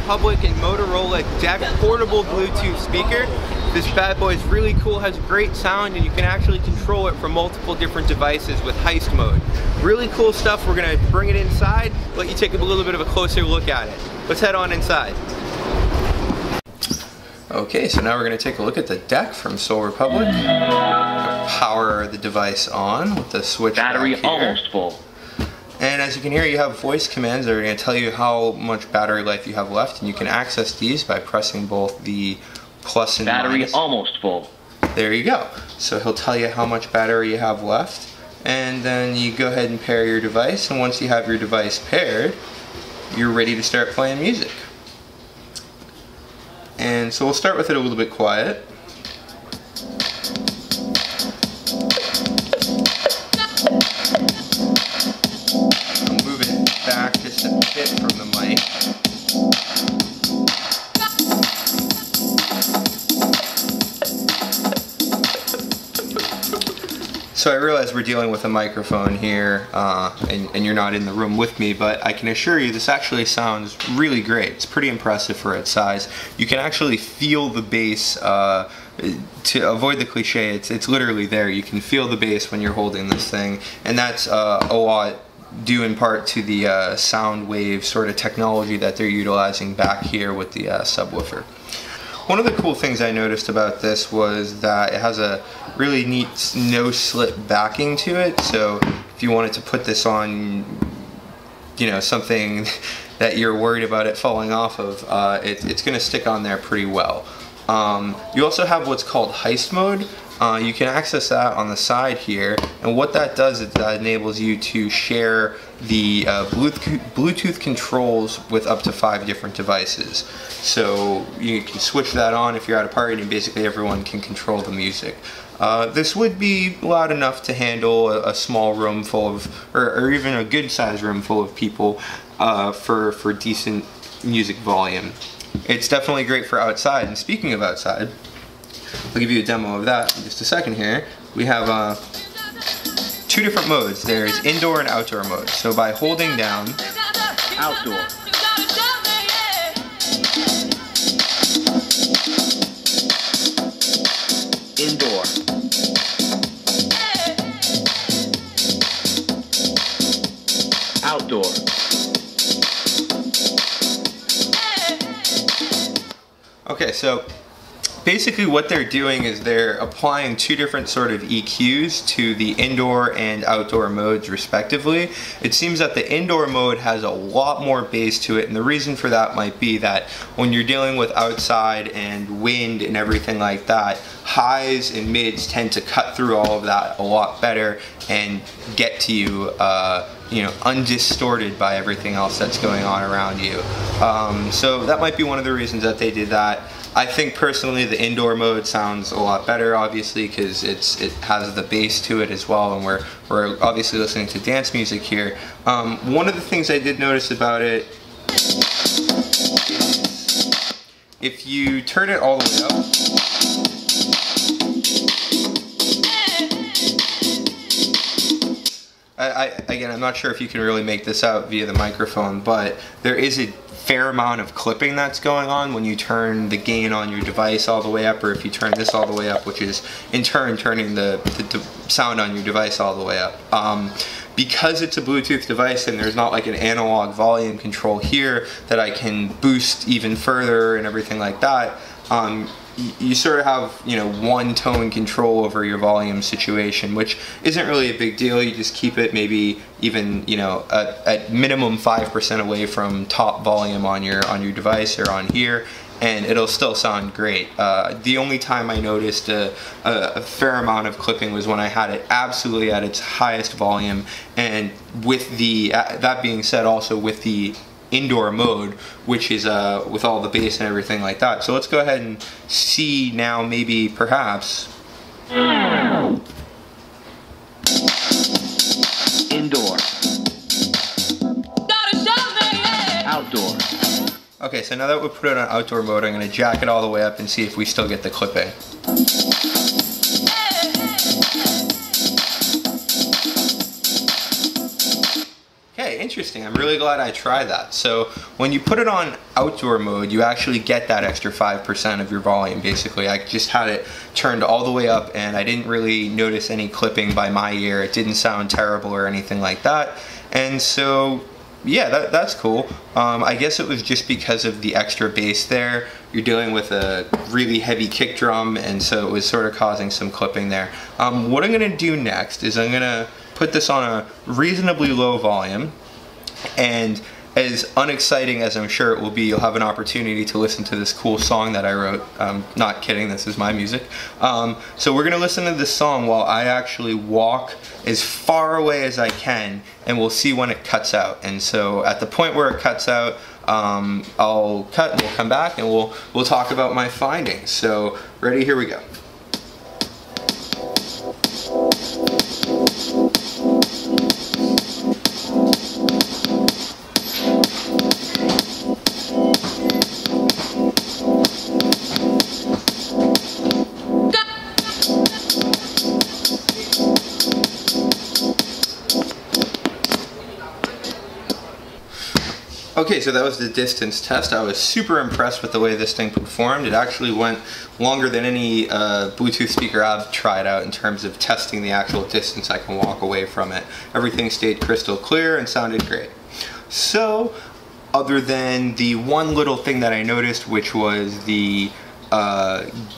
Republic and Motorola DEC portable Bluetooth speaker. This bad boy is really cool, has great sound, and you can actually control it from multiple different devices with heist mode. Really cool stuff. We're gonna bring it inside, let you take a little bit of a closer look at it. Let's head on inside. Okay, so now we're gonna take a look at the DEC from Soul Republic. Power the device on with the switch. Battery almost full. And as you can hear, you have voice commands that are going to tell you how much battery life you have left, and you can access these by pressing both the plus and minus. Battery almost full. There you go. So he'll tell you how much battery you have left, and then you go ahead and pair your device, and once you have your device paired, you're ready to start playing music. And so we'll start with it a little bit quiet. Just a bit from the mic. So I realize we're dealing with a microphone here, and you're not in the room with me, but I can assure you this actually sounds really great. It's pretty impressive for its size. You can actually feel the bass. To avoid the cliche, it's literally there. You can feel the bass when you're holding this thing, and that's a lot due in part to the sound wave sort of technology that they're utilizing back here with the subwoofer. One of the cool things I noticed about this was that it has a really neat no-slip backing to it, so if you wanted to put this on, you know, something that you're worried about it falling off of, it's going to stick on there pretty well. You also have what's called heist mode. You can access that on the side here, and what that does is that enables you to share the Bluetooth controls with up to 5 different devices. So you can switch that on if you're at a party, and basically everyone can control the music. This would be loud enough to handle a small room full of, or even a good sized room full of people for decent music volume. It's definitely great for outside, and speaking of outside, I'll give you a demo of that in just a second here. We have 2 different modes. There's indoor and outdoor mode. So by holding down Outdoor. Indoor. Outdoor. Okay, so basically what they're doing is they're applying 2 different sort of EQs to the indoor and outdoor modes respectively. It seems that the indoor mode has a lot more bass to it, and the reason for that might be that when you're dealing with outside and wind and everything like that, highs and mids tend to cut through all of that a lot better and get to you, you know, undistorted by everything else that's going on around you. So that might be one of the reasons that they did that. I think personally the indoor mode sounds a lot better, obviously, because it has the bass to it as well, and we're obviously listening to dance music here. One of the things I did notice about it is if you turn it all the way up, again, I'm not sure if you can really make this out via the microphone, but there is a fair amount of clipping that's going on when you turn the gain on your device all the way up, or if you turn this all the way up, which is in turn turning the sound on your device all the way up. Because it's a Bluetooth device and there's not like an analog volume control here that I can boost even further and everything like that, you sort of have, you know, one tone control over your volume situation, which isn't really a big deal. You just keep it maybe even, you know, at minimum 5% away from top volume on your device or on here, and it'll still sound great. The only time I noticed a fair amount of clipping was when I had it absolutely at its highest volume, and with the that being said, also with the indoor mode, which is with all the bass and everything like that. So let's go ahead and see now, maybe perhaps indoor, outdoor. Okay, so now that we put it on outdoor mode, I'm going to jack it all the way up and see if we still get the clipping. Okay, interesting. I'm really glad I tried that. So when you put it on outdoor mode, you actually get that extra 5% of your volume, basically. I just had it turned all the way up and I didn't really notice any clipping by my ear. It didn't sound terrible or anything like that. And so, yeah, that's cool. I guess it was just because of the extra bass there. You're dealing with a really heavy kick drum, and so it was sort of causing some clipping there. What I'm gonna do next is I'm gonna put this on a reasonably low volume, and as unexciting as I'm sure it will be, you'll have an opportunity to listen to this cool song that I wrote. Not kidding, this is my music. So we're gonna listen to this song while I actually walk as far away as I can, and we'll see when it cuts out. And so at the point where it cuts out, I'll cut and we'll come back and we'll talk about my findings. So ready, here we go. Okay, so that was the distance test. I was super impressed with the way this thing performed. It actually went longer than any Bluetooth speaker I've tried out in terms of testing the actual distance I can walk away from it. Everything stayed crystal clear and sounded great. So, other than the one little thing that I noticed, which was the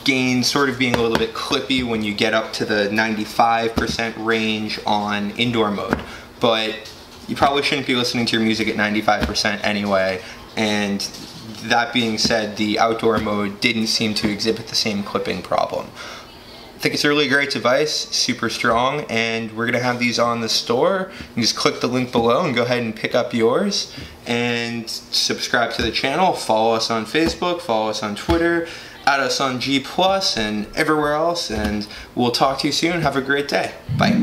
gain sort of being a little bit clippy when you get up to the 95% range on indoor mode. But you probably shouldn't be listening to your music at 95% anyway, and that being said, the outdoor mode didn't seem to exhibit the same clipping problem. I think it's a really great device, super strong, and we're gonna have these on the store. You can just click the link below and go ahead and pick up yours, and subscribe to the channel, follow us on Facebook, follow us on Twitter, add us on G+, and everywhere else, and we'll talk to you soon. Have a great day. Bye.